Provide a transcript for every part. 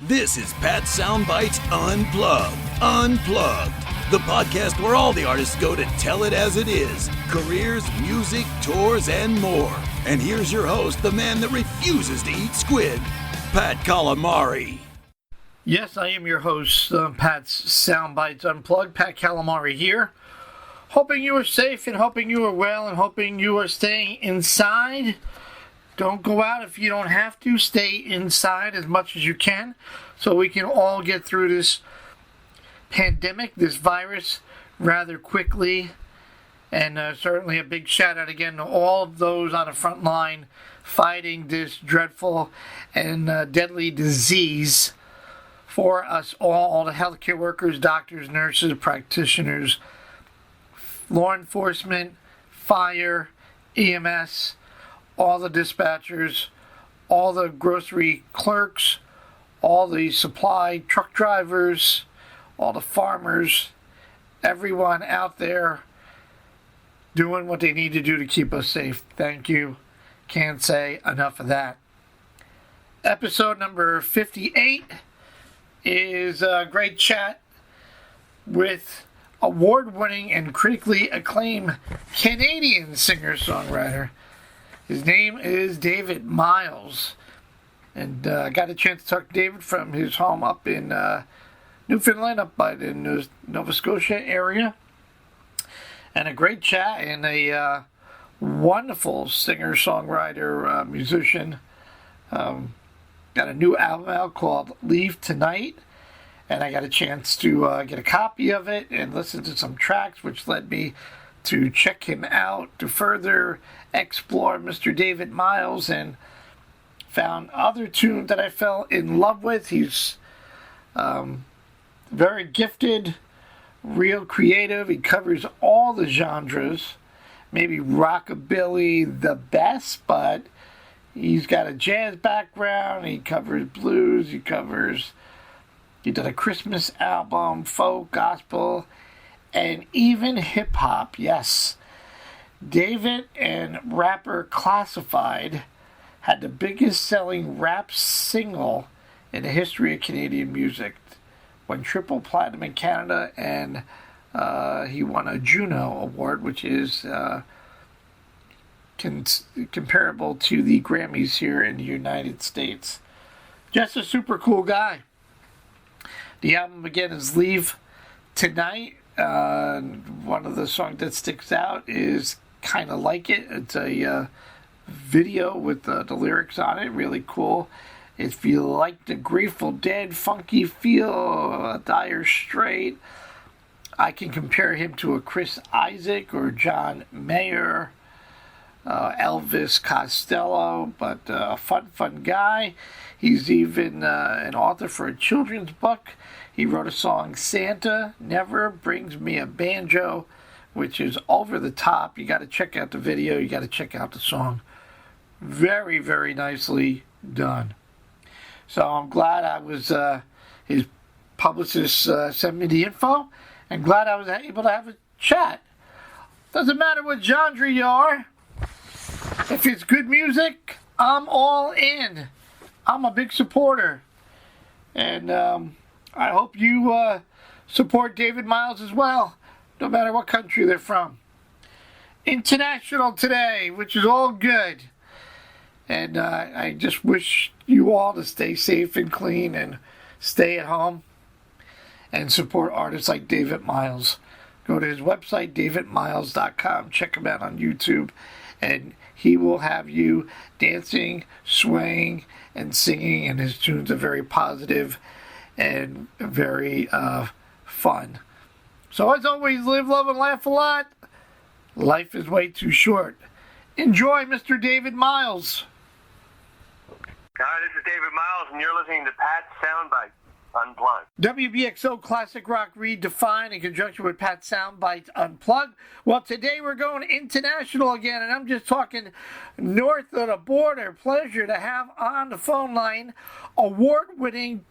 This is Pat Soundbites Unplugged. Unplugged. The podcast where all the artists go to tell it as it is. Careers, music, tours, and more. And here's your host, the man that refuses to eat squid, Pat Calamari. Yes, I am your host, Pat's Soundbites Unplugged. Pat Calamari here. Hoping you are safe and hoping you are well and hoping you are staying inside. Don't go out if you don't have to. Stay inside as much as you can so we can all get through this pandemic, this virus, rather quickly. And certainly a big shout out again to all of those on the front line fighting this dreadful and deadly disease for us all the healthcare workers, doctors, nurses, practitioners, law enforcement, fire, EMS, all the dispatchers, all the grocery clerks, all the supply truck drivers, all the farmers, everyone out there doing what they need to do to keep us safe. Thank you. Can't say enough of that. Episode number 58 is a great chat with award-winning and critically acclaimed Canadian singer-songwriter. His name is David Myles, and I got a chance to talk to David from his home up in Newfoundland, up by the Nova Scotia area, and a great chat, and a wonderful singer-songwriter, musician. Got a new album out called Leave Tonight, and I got a chance to get a copy of it and listen to some tracks, which led me to check him out, to further explore Mr. David Myles, and found other tunes that I fell in love with. He's very gifted, real creative. He covers all the genres, maybe rockabilly the best, but he's got a jazz background. He covers blues. He did a Christmas album, folk, gospel, and even hip-hop. Yes, David and rapper Classified had the biggest selling rap single in the history of Canadian music. Went triple platinum in Canada, and he won a Juno Award, which is comparable to the Grammys here in the United States. Just a super cool guy. The album again is Leave Tonight. One of the songs that sticks out is Kind of Like It. It's a video with the lyrics on it, really cool. If you like the Grateful Dead funky feel, Dire Straits, I can compare him to a Chris Isaak or John Mayer, Elvis Costello, but a fun guy. He's even an author for a children's book. He wrote a song, Santa Never Brings Me a Banjo, which is over the top. You got to check out the video. You got to check out the song. Very, very nicely done. So I'm glad I was, his publicist sent me the info, and glad I was able to have a chat. Doesn't matter what genre you are. If it's good music, I'm all in. I'm a big supporter. And I hope you support David Myles as well, no matter what country they're from. International today, which is all good. And I just wish you all to stay safe and clean and stay at home and support artists like David Myles. Go to his website, davidmyles.com. Check him out on YouTube. And he will have you dancing, swaying, and singing. And his tunes are very positive and very fun. So as always, live, love, and laugh a lot. Life is way too short. Enjoy Mr. David Myles. Hi, this is David Myles, and you're listening to Pat Soundbites Unplugged. WBXO Classic Rock Redefined in conjunction with Pat Soundbites Unplugged. Well, today we're going international again, and I'm just talking north of the border. Pleasure to have on the phone line award-winning,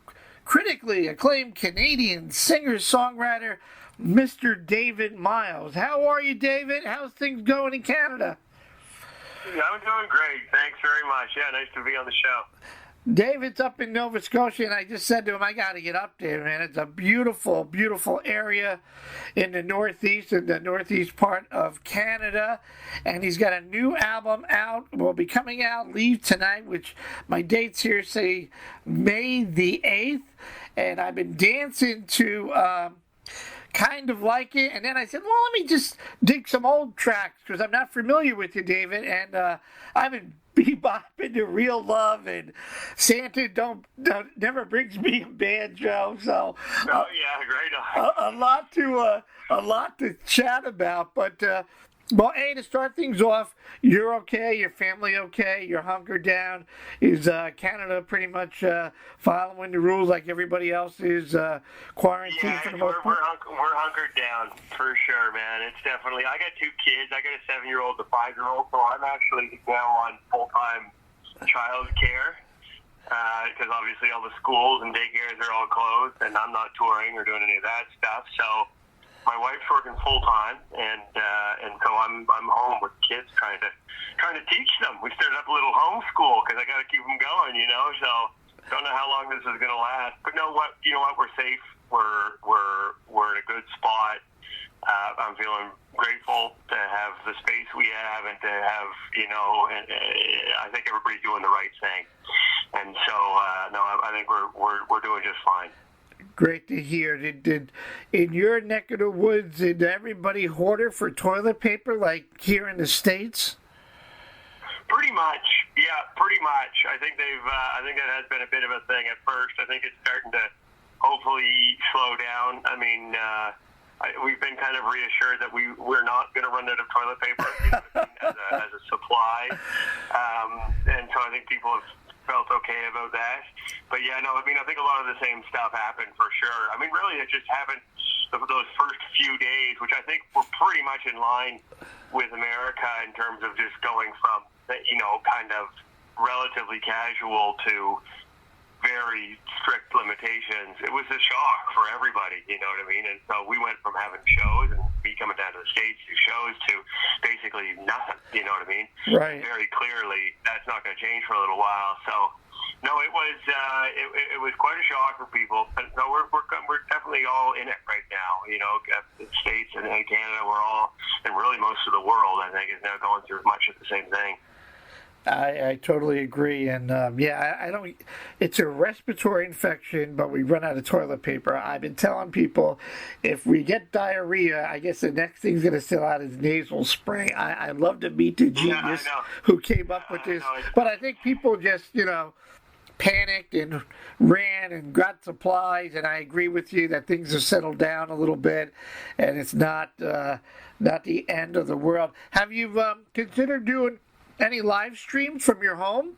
critically acclaimed Canadian singer-songwriter, Mr. David Myles. How are you, David? How's things going in Canada? I'm doing great. Thanks very much. Yeah, nice to be on the show. David's up in Nova Scotia, and I just said to him, I got to get up there, man. It's a beautiful, beautiful area in the northeast part of Canada. And he's got a new album out, will be coming out, Leave Tonight, which my dates here say May the 8th. And I've been dancing to Kind of Like It. And then I said, well, let me just dig some old tracks, because I'm not familiar with you, David. And I've been bebopping to Real Love and Santa don't Never Brings Me a Banjo. So oh yeah, great. a lot to chat about. But well, A, to start things off, you're okay, your family okay, you're hunkered down. Is Canada pretty much following the rules like everybody else is, quarantined for the most part? We're hunkered down for sure, man. It's definitely. I got 2 kids. I got a 7-year-old, a 5-year-old, so I'm actually now on full-time child care because obviously all the schools and daycares are all closed, and I'm not touring or doing any of that stuff. So my wife's working full time, and so I'm home with kids trying to teach them. We started up a little homeschool because I got to keep them going, you know. So don't know how long this is going to last, but you know what, we're safe. We're in a good spot. I'm feeling grateful to have the space we have and to have, you know, and I think everybody's doing the right thing. And so no, I think we're doing just fine. Great to hear. Did in your neck of the woods, did everybody hoarder for toilet paper like here in the States? Pretty much, yeah, pretty much. I think I think that has been a bit of a thing at first. I think it's starting to hopefully slow down. I mean, we've been kind of reassured that we're not going to run out of toilet paper as a supply, and so I think people have felt okay about that. But yeah, no, I mean, I think a lot of the same stuff happened for sure. I mean, really, it just happened those first few days, which I think were pretty much in line with America in terms of just going from, you know, kind of relatively casual to very strict limitations. It was a shock for everybody, you know what I mean? And so we went from having shows and me coming down to the States to shows to basically nothing, you know what I mean? Right. And very clearly, that's not going to change for a little while. So, no, it was it was quite a shock for people. But no, we're definitely all in it right now. You know, the States and Canada, we're all, and really most of the world, I think, is now going through much of the same thing. I totally agree, and yeah, I don't. It's a respiratory infection, but we run out of toilet paper. I've been telling people, if we get diarrhea, I guess the next thing's going to sell out is nasal spray. I love to meet the genius who came up with this, but I think people just, you know, panicked and ran and got supplies. And I agree with you that things have settled down a little bit, and it's not the end of the world. Have you considered doing any live streams from your home?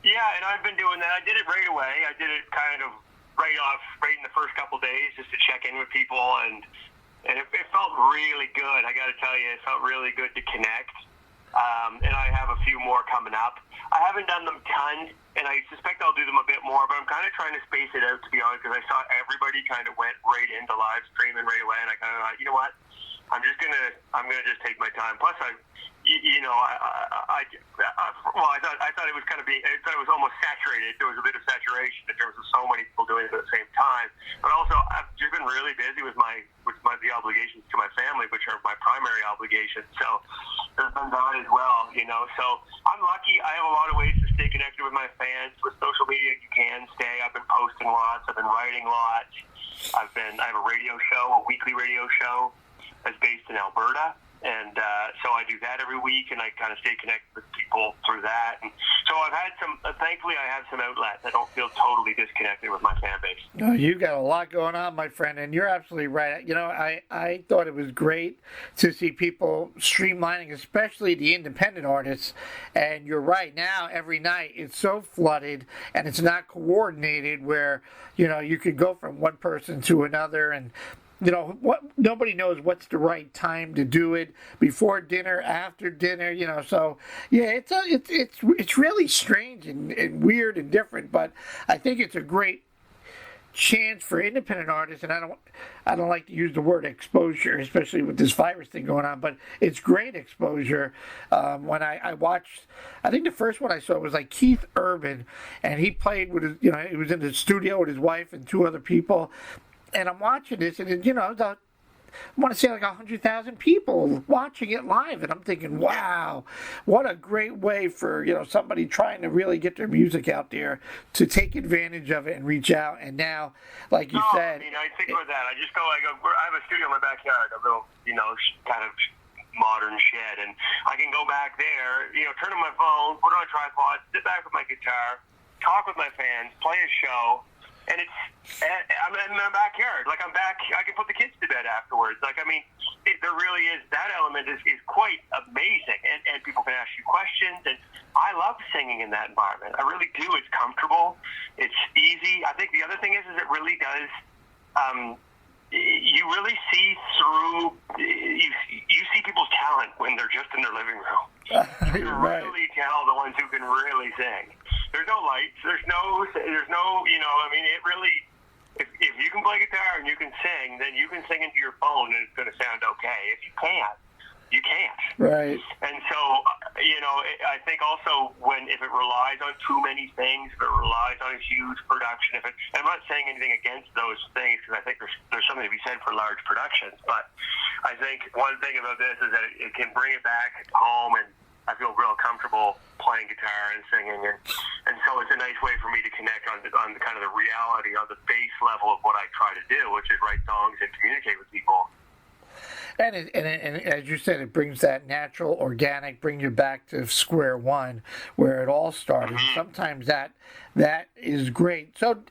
Yeah, and I've been doing that. I did it right away. I did it kind of right in the first couple days just to check in with people, and it felt really good. I got to tell you, it felt really good to connect. And I have a few more coming up. I haven't done them tons, and I suspect I'll do them a bit more, but I'm kind of trying to space it out, to be honest, because I saw everybody kind of went right into live streaming right away, and I kind of thought, you know what, I'm gonna just take my time. Plus, I thought it was kind of I thought it was almost saturated. There was a bit of saturation in terms of so many people doing it at the same time. But also, I've just been really busy with the obligations to my family, which are my primary obligations. So there's been that as well, you know. So I'm lucky. I have a lot of ways to stay connected with my fans. With social media, you can stay. I've been posting lots. I've been writing lots. I have a radio show, a weekly radio show that's based in Alberta. And so I do that every week, and I kind of stay connected with people through that. And so I've had thankfully I have some outlets. I don't feel totally disconnected with my fan base. No, you got a lot going on, my friend, and you're absolutely right. You know, I thought it was great to see people streamlining, especially the independent artists. And you're right, now every night it's so flooded, and it's not coordinated where, you know, you could go from one person to another, and you know what? Nobody knows what's the right time to do it, before dinner, after dinner. You know, so yeah, it's really strange and weird and different. But I think it's a great chance for independent artists, and I don't like to use the word exposure, especially with this virus thing going on, but it's great exposure. When I watched, I think the first one I saw was like Keith Urban, and he played with his, he was in the studio with his wife and 2 other people, and I'm watching this, and I want to say like 100,000 people watching it live, and I'm thinking, wow, what a great way for somebody trying to really get their music out there to take advantage of it and reach out. And now, like you said, I think with that, I have a studio in my backyard, a little kind of modern shed, and I can go back there, turn on my phone, put on a tripod, sit back with my guitar, talk with my fans, play a show. And I'm in my backyard. Like, I'm back. I can put the kids to bed afterwards. Like, there really is, that element is quite amazing. And people can ask you questions. And I love singing in that environment. I really do. It's comfortable. It's easy. I think the other thing is it really does, you really see through, you see people's talent when they're just in their living room. You can really tell the ones who can really sing. There's no lights. There's no. It really. If you can play guitar and you can sing, then you can sing into your phone and it's going to sound okay. If you can't, you can't. Right. And so, I think also if it relies on too many things, if it relies on a huge production, I'm not saying anything against those things because I think there's something to be said for large productions. But I think one thing about this is that it can bring it back home, and I feel real comfortable playing guitar and singing, and so it's a nice way for me to connect on the kind of the reality, on the base level of what I try to do, which is write songs and communicate with people. And as you said, it brings that natural, organic, bring you back to square one where it all started. Mm-hmm. Sometimes that is great. So,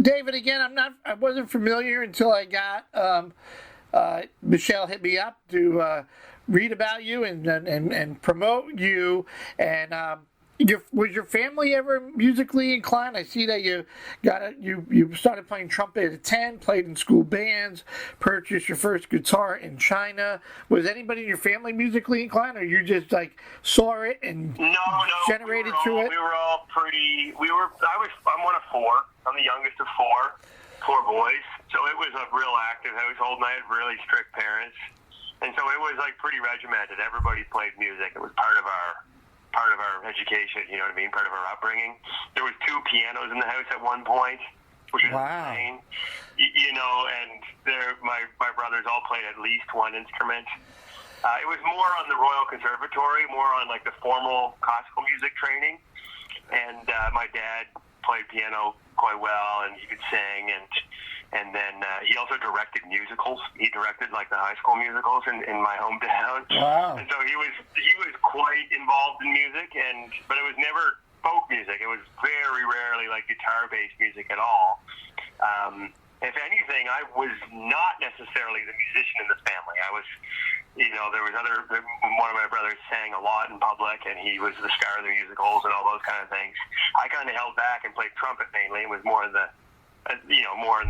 David, again, I wasn't familiar until I got Michelle hit me up to read about you and promote you. And was your family ever musically inclined? I see that you started playing trumpet at 10, played in school bands, purchased your first guitar in China. Was anybody in your family musically inclined, or you just saw it and generated to it? We were all pretty. I'm one of 4. I'm the youngest of 4 boys. So it was a real active household, and I had really strict parents. And so it was pretty regimented. Everybody played music. It was part of our education, you know what I mean? Part of our upbringing. There was 2 pianos in the house at one point, which was insane. And my brothers all played at least one instrument. It was more on the Royal Conservatory, more on the formal classical music training. And my dad played piano quite well, and he could sing, and then he also directed musicals. He directed the high school musicals in my hometown. Wow! And so he was quite involved in music, but it was never folk music. It was very rarely guitar-based music at all. If anything, I was not necessarily the musician in the family. I was, there was one of my brothers sang a lot in public, and he was the star of the musicals and all those kind of things. I kind of held back and played trumpet mainly, and was more in the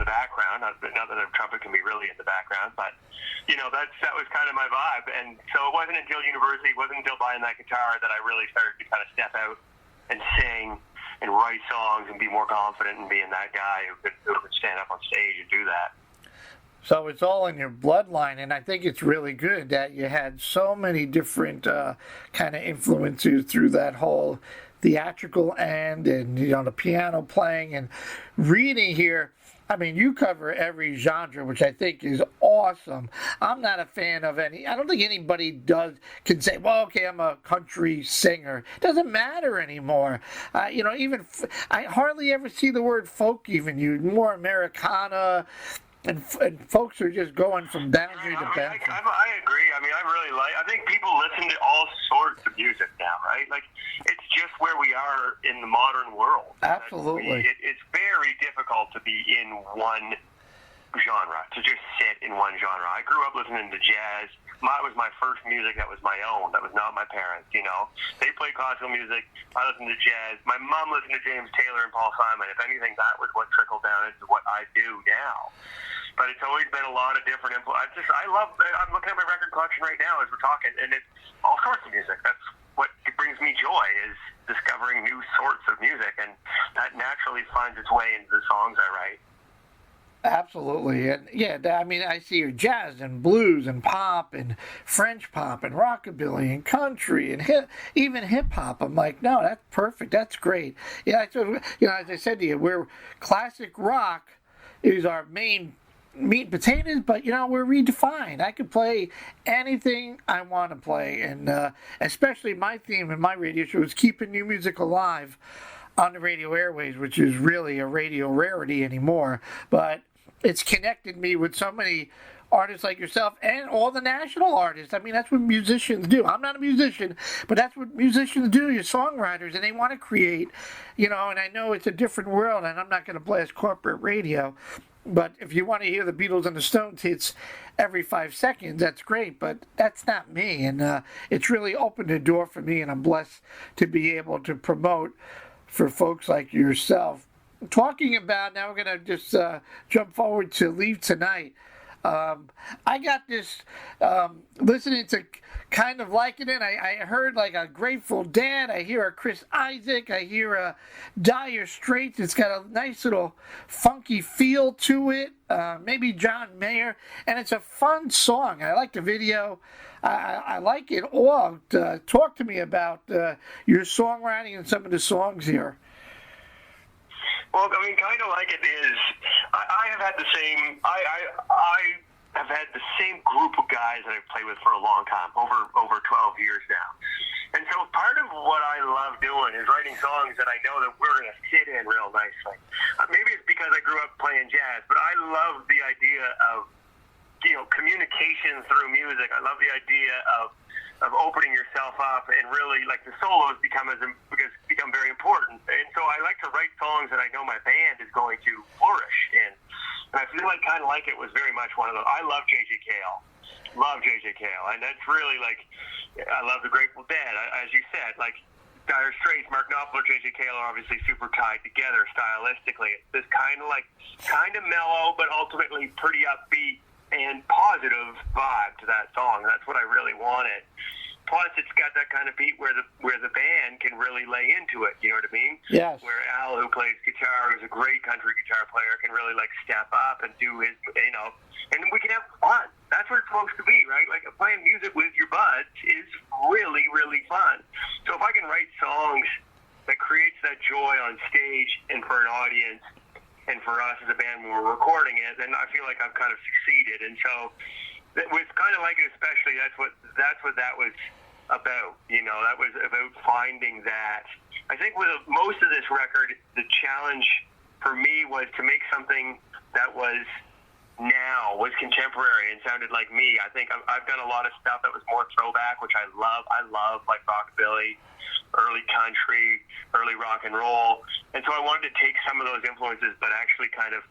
background. Not that a trumpet can be really in the background, but that was kind of my vibe. And so it wasn't until university, it wasn't until buying that guitar that I really started to kind of step out and sing and write songs and be more confident in being that guy who could stand up on stage and do that. So it's all in your bloodline, and I think it's really good that you had so many different kind of influences through that whole theatrical end, and the piano playing and reading here. I mean, you cover every genre, which I think is awesome. I'm not a fan of any. I don't think anybody can say, well, okay, I'm a country singer. It doesn't matter anymore. Even I hardly ever see the word folk even used. More Americana. And folks are just going from boundary to boundary. I agree. I think people listen to all sorts of music now, right? It's just where we are in the modern world. Absolutely. It's very difficult to be in one genre, to just sit in one genre. I grew up listening to jazz. It was my first music that was my own. That was not my parents, They played classical music. I listened to jazz. My mom listened to James Taylor and Paul Simon. If anything, that was what trickled down into what I do now. But it's always been a lot of different influences. I'm looking at my record collection right now as we're talking, and it's all sorts of music. That's what brings me joy, is discovering new sorts of music, and that naturally finds its way into the songs I write. Absolutely. And yeah, I mean, I see your jazz and blues and pop and French pop and rockabilly and country and even hip hop. I'm like, no, that's perfect. That's great. Yeah, as I said to you, we're classic rock is our main meat and potatoes, but we're redefined. I could play anything I want to play, and especially my theme in my radio show is keeping new music alive on the radio airways, which is really a radio rarity anymore. But it's connected me with so many artists like yourself and all the national artists. I mean, that's what musicians do. I'm not a musician, but that's what musicians do. You're songwriters, and they want to create, and I know it's a different world, and I'm not going to blast corporate radio. But if you want to hear the Beatles and the Stones hits every 5 seconds, that's great. But that's not me, and it's really opened the door for me, and I'm blessed to be able to promote for folks like yourself. Talking about, now we're going to just jump forward to Leave Tonight. I got this listening to kind of liking it. I heard like a Grateful Dead. I hear a Chris Isaac. I hear a Dire Straits. It's got a nice little funky feel to it. Maybe John Mayer. And it's a fun song. I like the video. I like it all. Talk to me about your songwriting and some of the songs here. Well, I mean, kind of like it is. I have had the same. I have had the same group of guys that I've played with for a long time, over 12 years now. And so part of what I love doing is writing songs that I know that we're going to fit in real nicely. Maybe it's because I grew up playing jazz, but I love the idea of communication through music. I love the idea of opening yourself up, and really, like, the solos become very important. And so I like to write songs that I know my band is going to flourish in. And I feel like Kind of Like It was very much one of those. I love J.J. Cale. And that's really, like, I love the Grateful Dead. As you said, like, Dire Straits, Mark Knopfler, J.J. Cale are obviously super tied together stylistically. It's this kind of mellow, but ultimately pretty upbeat and positive vibe to that song. That's what I really wanted. Plus, it's got that kind of beat where the band can really lay into it. You know what I mean? Yes. Where Al, who plays guitar, who's a great country guitar player, can really like step up and do his, and we can have fun. That's what it's supposed to be, right? Like, playing music with your buds is really, really fun. So if I can write songs that creates that joy on stage and for an audience, and for us as a band when we're recording it, then I feel like I've kind of succeeded. And so with Kind of Like It especially, that's what that was about. That was about finding that. I think with most of this record, the challenge for me was to make something that was contemporary and sounded like me. I think I've done a lot of stuff that was more throwback, which I love. I love, like, rockabilly, early country, early rock and roll. And so I wanted to take some of those influences, but actually kind of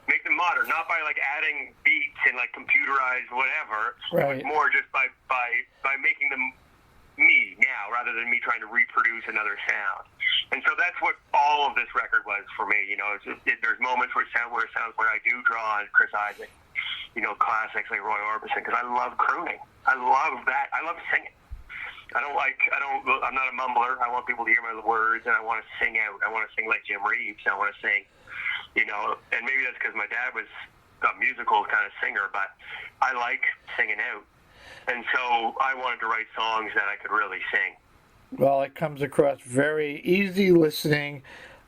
make them modern, not by like adding beats and like computerized whatever. Right. But more just by making them me now, rather than me trying to reproduce another sound. And so that's what all of this record was for me. There's moments where it sounds where I do draw on Chris Isaac, classics like Roy Orbison, because I love crooning. I love that. I love singing. I'm not a mumbler. I want people to hear my words, and I want to sing out. I want to sing like Jim Reeves. I want to sing, and maybe that's because my dad was a musical kind of singer, but I like singing out. And so I wanted to write songs that I could really sing. Well, it comes across very easy listening,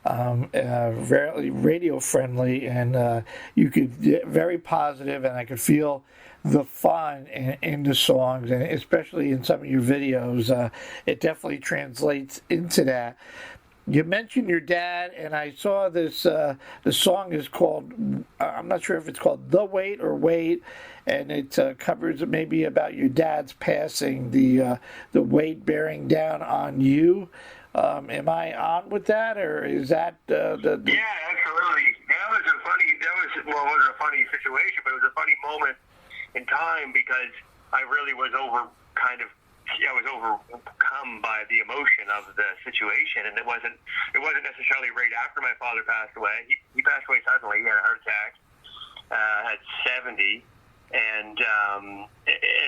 very radio friendly, and you could get very positive, and I could feel the fun in the songs, and especially in some of your videos. It definitely translates into that. You mentioned your dad, and I saw this, the song is called, I'm not sure if it's called The Wait or Wait, and it covers maybe about your dad's passing, the weight bearing down on you. Am I on with that, or is that Yeah, absolutely. It wasn't a funny situation, but it was a funny moment in time, because I really was overcome by the emotion of the situation, and it wasn't necessarily right after my father passed away. He passed away suddenly. He had a heart attack at 70, and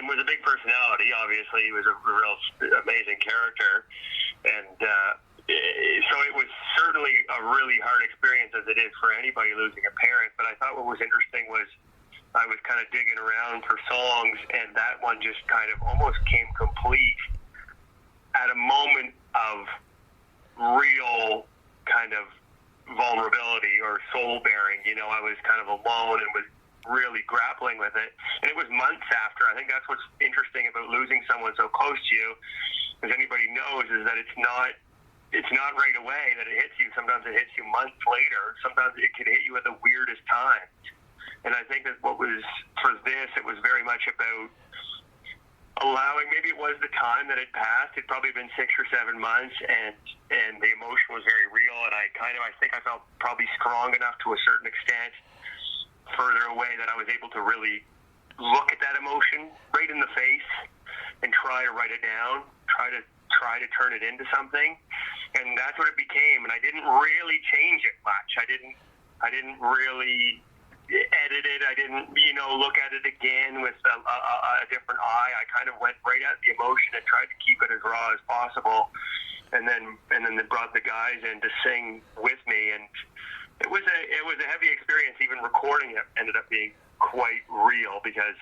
was a big personality. Obviously, he was a real amazing character, and so it was certainly a really hard experience, as it is for anybody losing a parent. But I thought what was interesting was I was kind of digging around for songs, and that one just kind of almost came complete at a moment of real kind of vulnerability or soul bearing. You know, I was kind of alone and was really grappling with it. And it was months after. I think that's what's interesting about losing someone so close to you, as anybody knows, is that it's not right away that it hits you. Sometimes it hits you months later. Sometimes it can hit you at the weirdest times. And I think that what was, for this, it was very much about allowing, maybe it was the time that it passed. It'd probably been 6 or 7 months, and the emotion was very real. And I think I felt probably strong enough to a certain extent further away that I was able to really look at that emotion right in the face and try to write it down, try to turn it into something. And that's what it became. And I didn't really change it much. I didn't really edit it. I didn't, look at it again with a different eye. I kind of went right at the emotion and tried to keep it as raw as possible. And then they brought the guys in to sing with me, and it was a heavy experience. Even recording it ended up being quite real, because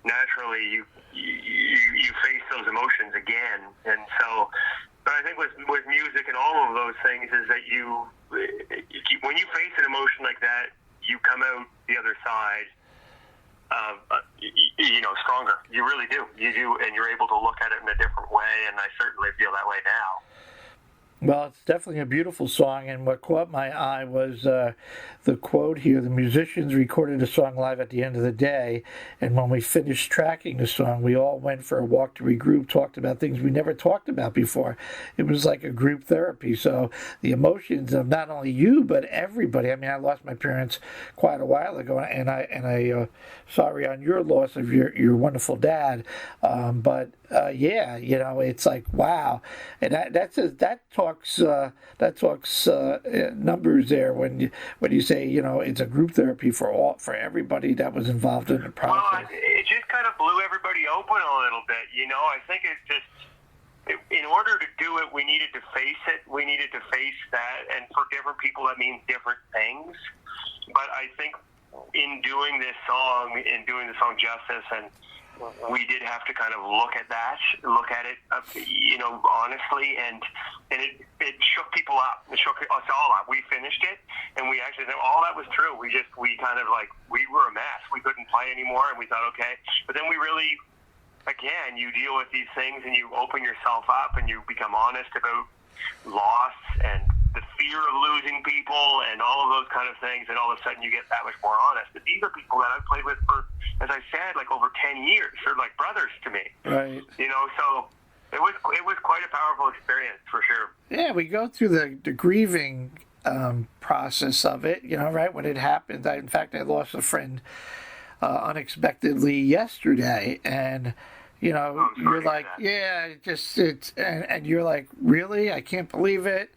naturally you face those emotions again. And so, but I think with music and all of those things is that when you face an emotion like that, you come out the other side stronger. You really do. You do, and you're able to look at it in a different way, and I certainly feel that way now. Well, it's definitely a beautiful song, and what caught my eye was the quote here: the musicians recorded the song live at the end of the day, and when we finished tracking the song, we all went for a walk to regroup, talked about things we never talked about before. It was like a group therapy. So the emotions of not only you, but everybody. I mean, I lost my parents quite a while ago, and I sorry on your loss of your wonderful dad, but it's like, wow. And that talks numbers there when you say, it's a group therapy for everybody that was involved in the process. Well, it just kind of blew everybody open a little bit. I think it's just, in order to do it, we needed to face it. We needed to face that, and for different people, that means different things. But I think in doing this song, justice, and we did have to kind of look at it, honestly, and it shook people up. It shook us all up. We finished it, and we actually said all that was true. We kind of we were a mess. We couldn't play anymore, and we thought, okay. But then we really, again, you deal with these things, and you open yourself up, and you become honest about loss and the fear of losing people and all of those kind of things, and all of a sudden you get that much more honest. But these are people that I've played with for, as I said, like over 10 years. They're like brothers to me. Right. So it was quite a powerful experience for sure. Yeah, we go through the grieving process of it, right? When it happened, in fact, I lost a friend unexpectedly yesterday, and you're like, yeah, and you're like, really? I can't believe it.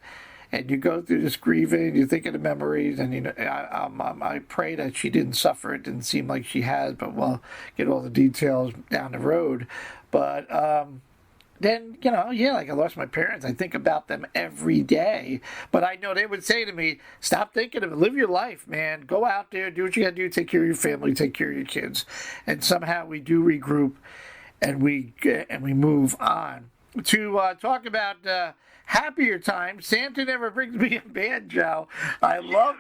And you go through this grieving, you think of the memories, and I pray that she didn't suffer. It didn't seem like she has, but we'll get all the details down the road. But then, like I lost my parents. I think about them every day. But I know they would say to me, stop thinking of it. Live your life, man. Go out there, do what you got to do, take care of your family, take care of your kids. And somehow we do regroup, and we move on. To talk about happier times, Santa Never Brings Me a Banjo. I love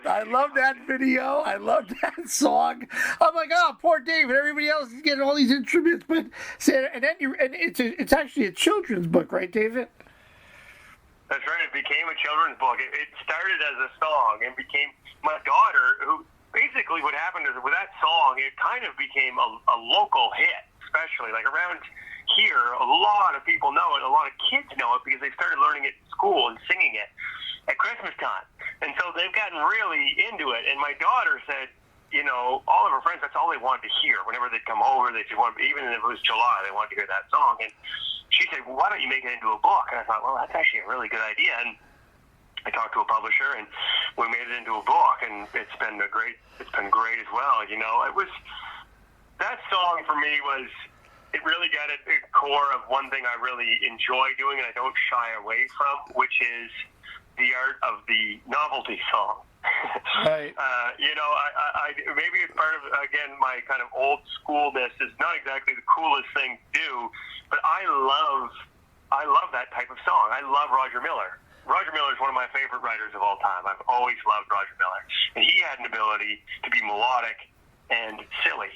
that video. I love that song. I'm like, oh, poor David. Everybody else is getting all these instruments, but Santa. And then it's actually a children's book, right, David? That's right. It became a children's book. It started as a song and became my daughter, who basically what happened is with that song, it kind of became a local hit, especially like around here. A lot of people know it. A lot of kids know it because they started learning it in school and singing it at Christmas time. And so they've gotten really into it. And my daughter said, all of her friends, that's all they wanted to hear. Whenever they'd come over, they just wanted, even if it was July, they wanted to hear that song. And she said, well, why don't you make it into a book? And I thought, well, that's actually a really good idea. And I talked to a publisher, and we made it into a book, and it's been great as well. It was, that song for me was, it really got at the core of one thing I really enjoy doing and I don't shy away from, which is the art of the novelty song. Right. I maybe it's part of, again, my kind of old schoolness is not exactly the coolest thing to do, but I love that type of song. I love Roger Miller. Roger Miller is one of my favorite writers of all time. I've always loved Roger Miller. And he had an ability to be melodic and silly.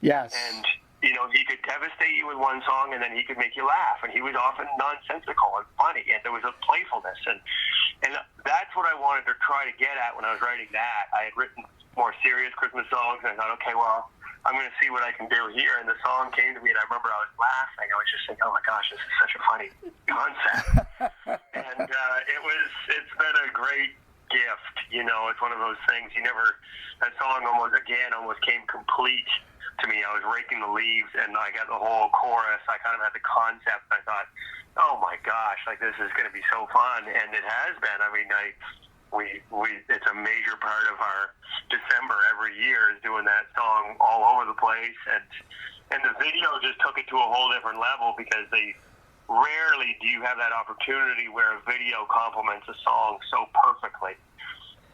Yes. And, he could devastate you with one song, and then he could make you laugh. And he was often nonsensical and funny, and there was a playfulness. And that's what I wanted to try to get at when I was writing that. I had written more serious Christmas songs, and I thought, okay, well, I'm going to see what I can do here. And the song came to me, and I remember I was laughing. I was just thinking, oh my gosh, this is such a funny concept. And it's been a great gift. It's one of those things that song almost came complete to me. I was raking the leaves, and I got the whole chorus. I kind of had the concept. I thought, oh my gosh, this is going to be so fun. And it has been. I mean, it's a major part of our December every year is doing that song all over the place, and the video just took it to a whole different level, because rarely do you have that opportunity where a video complements a song so perfectly,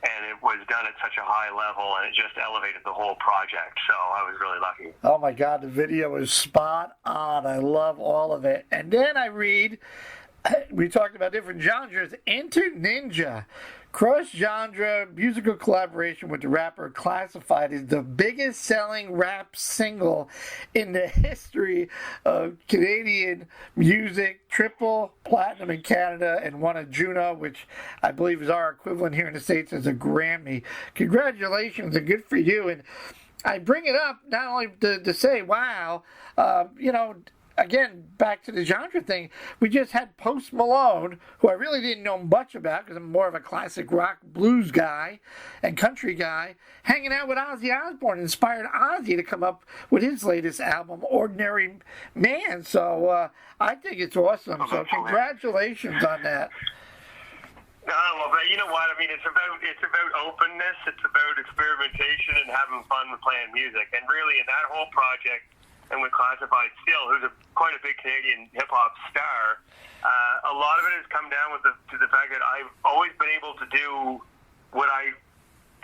and it was done at such a high level, and it just elevated the whole project. So I was really lucky. Oh my God, the video is spot on. I love all of it. And then I read, we talked about different genres, Enter Ninja. Cross-genre musical collaboration with the rapper classified as the biggest selling rap single in the history of Canadian music, triple platinum in Canada, and won a Juno, which I believe is our equivalent here in the States as a Grammy. Congratulations, and good for you. And I bring it up not only to say, wow, again, back to the genre thing, we just had Post Malone, who I really didn't know much about because I'm more of a classic rock blues guy and country guy, hanging out with Ozzy Osbourne, inspired Ozzy to come up with his latest album, Ordinary Man. So I think it's awesome. So congratulations on that. Well, but you know what? I mean, it's about openness. It's about experimentation and having fun with playing music. And really, in that whole project, and with Classified Still, who's quite a big Canadian hip-hop star, a lot of it has come down to the fact that I've always been able to do what I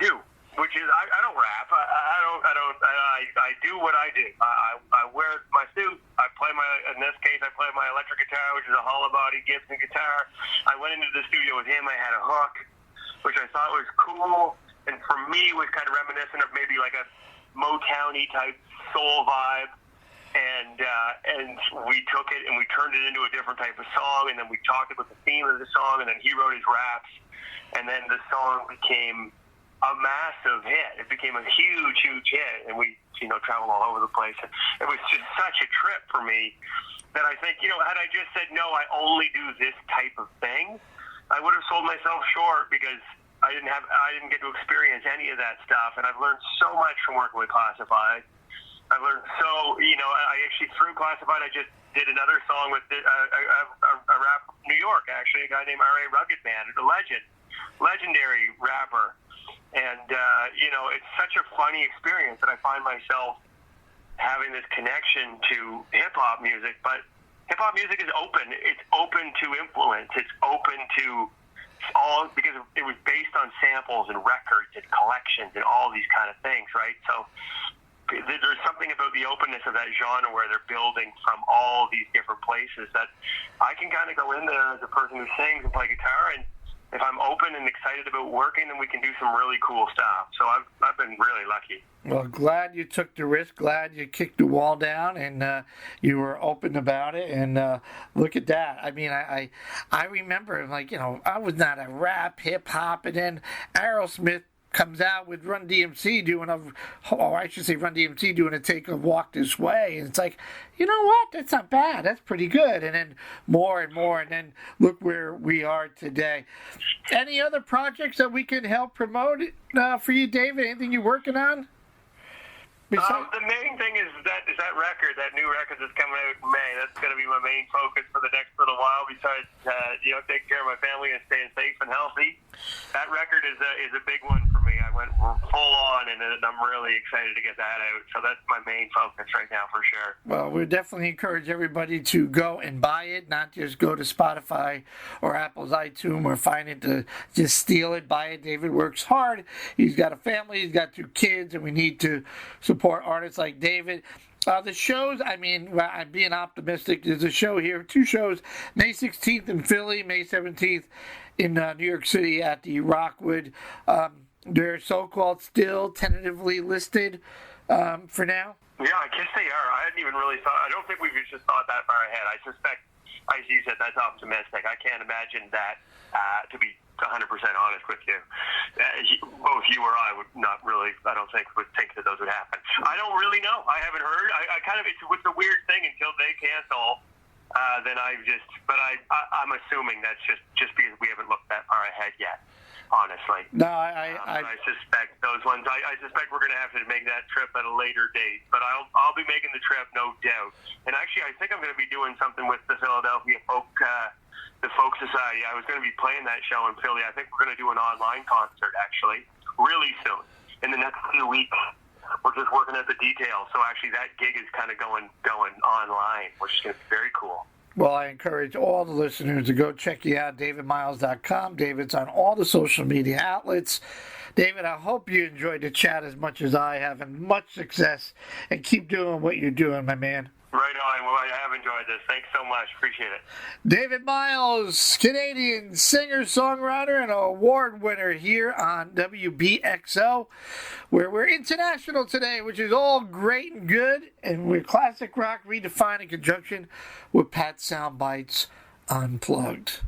do, which is I don't rap. I do what I do. I wear my suit. In this case, I play my electric guitar, which is a hollow body Gibson guitar. I went into the studio with him. I had a hook, which I thought was cool, and for me was kind of reminiscent of maybe like a Motown-y type soul vibe. And we took it and we turned it into a different type of song, and then we talked about the theme of the song, and then he wrote his raps, and then the song became a massive hit. It became a huge, huge hit, and we traveled all over the place. And it was just such a trip for me that I think, had I just said, no, I only do this type of thing, I would have sold myself short, because I didn't get to experience any of that stuff, and I've learned so much from working with Classified. I've learned I actually, through Classified, I just did another song with a rap from New York, actually, a guy named R.A. Rugged Man, a legendary rapper. And, it's such a funny experience that I find myself having this connection to hip-hop music, but hip-hop music is open. It's open to influence. It's open to all, because it was based on samples and records and collections and all these kind of things, right? So there's something about the openness of that genre where they're building from all these different places that I can kind of go in there as a person who sings and play guitar, and if I'm open and excited about working, then we can do some really cool stuff. So I've been really lucky. Well, glad you took the risk. Glad you kicked the wall down and you were open about it. And look at that. I mean, I remember, I was not a rap, hip-hop, and then Aerosmith comes out with Run DMC doing a take of Walk This Way. And it's like, you know what? That's not bad. That's pretty good. And then more and more. And then look where we are today. Any other projects that we can help promote for you, David? Anything you're working on? The main thing is that new record that's coming out in May. That's going to be my main focus for the next little while, besides taking care of my family and staying safe and healthy. That record is a big one for me. I went full on, and and I'm really excited to get that out. So that's my main focus right now for sure. Well, we definitely encourage everybody to go and buy it, not just go to Spotify or Apple's iTunes or find it to just steal it, buy it. David works hard. He's got a family, he's got 2 kids, and we need to support artists like David. The shows, I mean, I'm being optimistic. There's a show here, 2 shows, May 16th in Philly, May 17th in New York City at the Rockwood. They're so-called still tentatively listed for now. Yeah, I guess they are. I hadn't even really thought. I don't think we've just thought that far ahead. I suspect, as you said, that's optimistic. I can't imagine that, to be 100% honest with you. Both you or I would not really, I don't think, would think that those would happen. I don't really know. I haven't heard. I kind of, it's a weird thing until they cancel. Then I'm assuming that's just because we haven't looked that far ahead yet. Honestly, no, I suspect those ones. I suspect we're going to have to make that trip at a later date. But I'll be making the trip, no doubt. And actually, I think I'm going to be doing something with the Philadelphia Folk Society. I was going to be playing that show in Philly. I think we're going to do an online concert actually, really soon. In the next few weeks, we're just working at the details. So actually, that gig is kind of going online, which is going to be very cool. Well, I encourage all the listeners to go check you out, davidmyles.com. David's on all the social media outlets. David, I hope you enjoyed the chat as much as I have, and much success, and keep doing what you're doing, my man. Right on. Well, I have enjoyed this. Thanks so much. Appreciate it. David Myles, Canadian singer, songwriter, and award winner here on WBXO, where we're international today, which is all great and good, and we're classic rock redefined in conjunction with Pat Soundbites Unplugged.